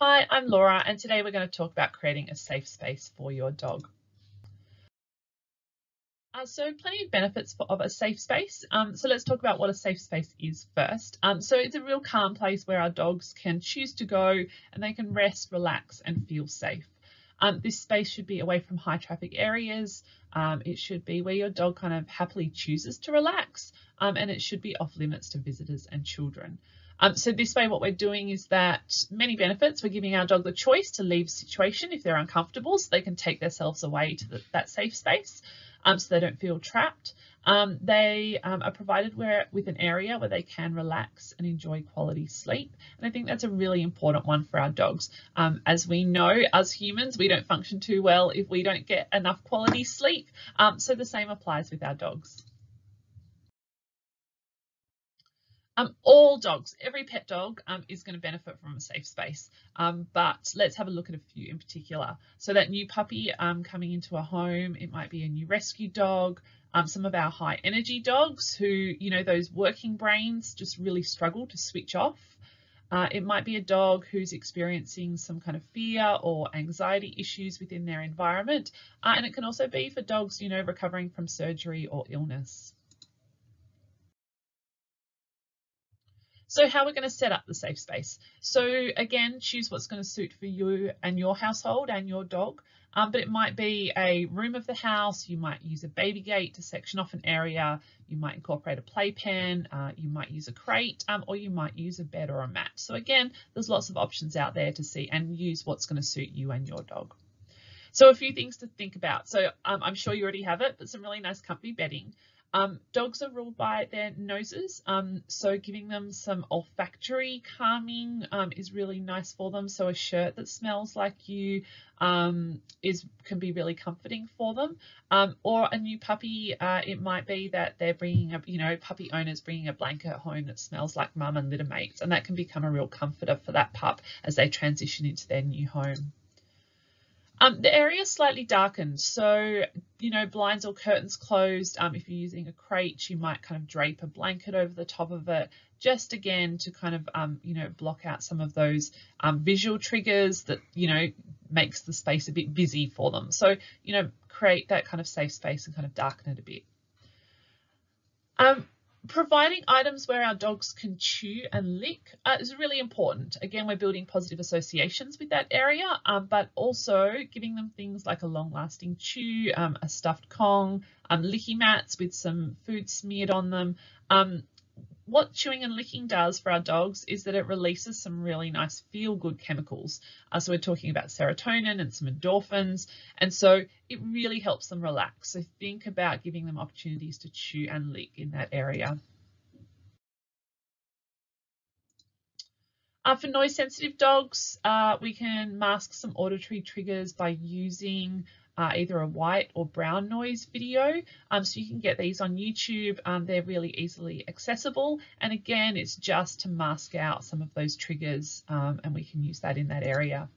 Hi, I'm Laura, and today we're going to talk about creating a safe space for your dog. So plenty of benefits of a safe space. So let's talk about what a safe space is first. So it's a real calm place where our dogs can choose to go and they can rest, relax and feel safe. This space should be away from high traffic areas. It should be where your dog kind of happily chooses to relax, and it should be off limits to visitors and children. So this way what we're doing is that many benefits. We're giving our dog the choice to leave a situation if they're uncomfortable, so they can take themselves away to that safe space, so they don't feel trapped. They are provided with an area where they can relax and enjoy quality sleep. And I think that's a really important one for our dogs. As we know, as humans, we don't function too well if we don't get enough quality sleep. So the same applies with our dogs. All dogs, every pet dog is going to benefit from a safe space, but let's have a look at a few in particular. So that new puppy coming into a home, it might be a new rescue dog, some of our high energy dogs who, you know, those working brains just really struggle to switch off. It might be a dog who's experiencing some kind of fear or anxiety issues within their environment, and it can also be for dogs, you know, recovering from surgery or illness. So how we're going to set up the safe space. So again, choose what's going to suit for you and your household and your dog. But it might be a room of the house. You might use a baby gate to section off an area. You might incorporate a playpen. You might use a crate, or you might use a bed or a mat. So again, there's lots of options out there to see and use what's going to suit you and your dog. So a few things to think about. So I'm sure you already have it, but some really nice comfy bedding. Dogs are ruled by their noses, so giving them some olfactory calming is really nice for them. So a shirt that smells like you can be really comforting for them. Or a new puppy, it might be that they're bringing puppy owners bringing a blanket home that smells like mum and litter mates, and that can become a real comforter for that pup as they transition into their new home. The area is slightly darkened, so, you know, blinds or curtains closed. If you're using a crate, you might kind of drape a blanket over the top of it, just again to kind of, block out some of those visual triggers that, makes the space a bit busy for them. So, create that kind of safe space and kind of darken it a bit. Providing items where our dogs can chew and lick is really important. Again, we're building positive associations with that area, but also giving them things like a long-lasting chew, a stuffed Kong, licky mats with some food smeared on them. What chewing and licking does for our dogs is that it releases some really nice feel-good chemicals. So we're talking about serotonin and some endorphins, and so it really helps them relax. So think about giving them opportunities to chew and lick in that area. For noise-sensitive dogs, we can mask some auditory triggers by using either a white or brown noise video. So you can get these on YouTube. They're really easily accessible. And again, it's just to mask out some of those triggers, and we can use that in that area.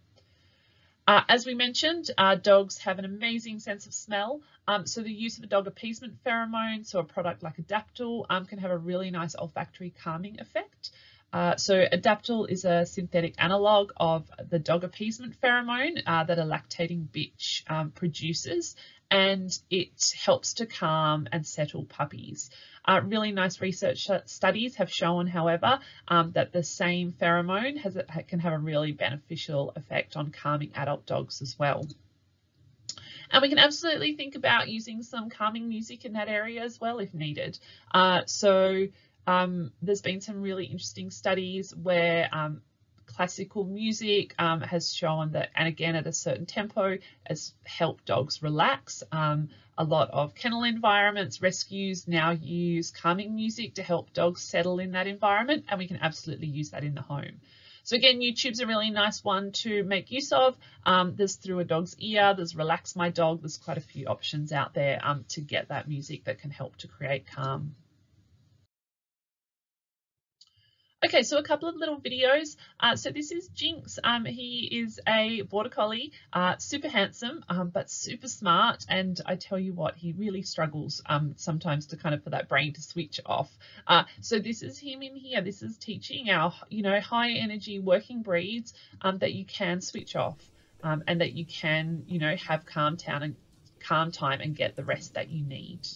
As we mentioned, dogs have an amazing sense of smell. So the use of a dog appeasement pheromone, so a product like Adaptil, can have a really nice olfactory calming effect. So Adaptil is a synthetic analogue of the dog appeasement pheromone that a lactating bitch produces, and it helps to calm and settle puppies. Really nice research studies have shown, however, that the same pheromone can have a really beneficial effect on calming adult dogs as well. And we can absolutely think about using some calming music in that area as well if needed. There's been some really interesting studies where classical music has shown that, and again at a certain tempo, has helped dogs relax. A lot of kennel environments, rescues now use calming music to help dogs settle in that environment, and we can absolutely use that in the home. So again, YouTube's a really nice one to make use of. There's Through a Dog's Ear, there's Relax My Dog, there's quite a few options out there to get that music that can help to create calm. Okay, so a couple of little videos. So this is Jinx. He is a border collie, super handsome, but super smart. And I tell you what, he really struggles sometimes to kind of for that brain to switch off. So this is him in here. This is teaching our, high energy working breeds that you can switch off and that you can, have calm time and get the rest that you need.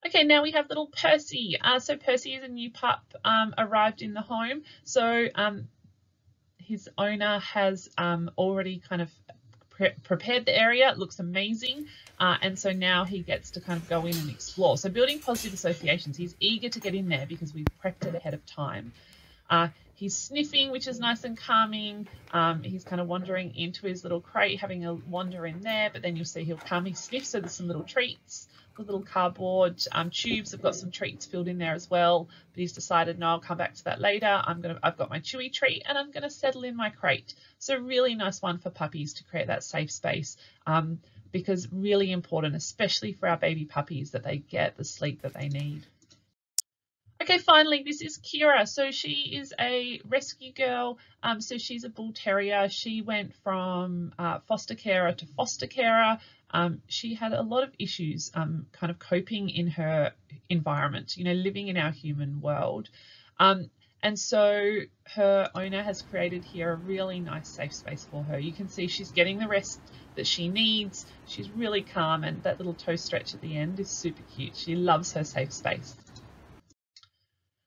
Okay, now we have little Percy. So Percy is a new pup, arrived in the home. So his owner has already kind of prepared the area. It looks amazing. And so now he gets to kind of go in and explore. So building positive associations. He's eager to get in there because we've prepped it ahead of time. He's sniffing, which is nice and calming. He's kind of wandering into his little crate, having a wander in there, but then you'll see he'll come, he sniffs, so there's some little treats. The little cardboard tubes have got some treats filled in there as well, but he's decided, no, I'll come back to that later. I've got my chewy treat and I'm gonna settle in my crate. So really nice one for puppies to create that safe space, because really important, especially for our baby puppies, that they get the sleep that they need. Okay, finally, this is Kira. So she is a rescue girl. So she's a bull terrier. She went from foster carer to foster carer. She had a lot of issues kind of coping in her environment, living in our human world. And so her owner has created here a really nice safe space for her. You can see she's getting the rest that she needs. She's really calm, and that little toe stretch at the end is super cute. She loves her safe space.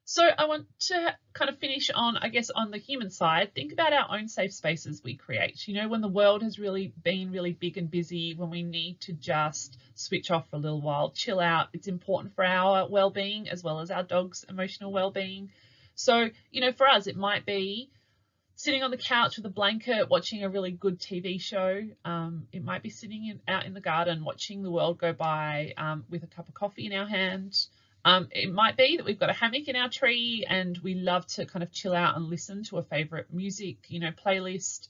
So I want to kind of finish on, I guess, on the human side, think about our own safe spaces we create. When the world has really been really big and busy, when we need to just switch off for a little while, chill out. It's important for our well-being as well as our dog's emotional well-being. So, for us, it might be sitting on the couch with a blanket, watching a really good TV show. It might be sitting out in the garden, watching the world go by with a cup of coffee in our hand. It might be that we've got a hammock in our tree and we love to kind of chill out and listen to a favorite music, playlist.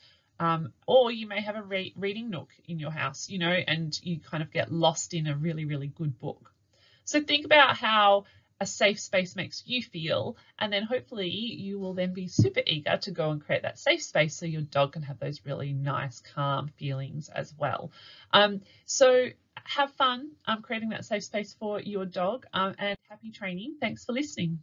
Or you may have a reading nook in your house, and you kind of get lost in a really, really good book. So think about how a safe space makes you feel, and then hopefully you will then be super eager to go and create that safe space so your dog can have those really nice, calm feelings as well. So have fun creating that safe space for your dog, and happy training. Thanks for listening.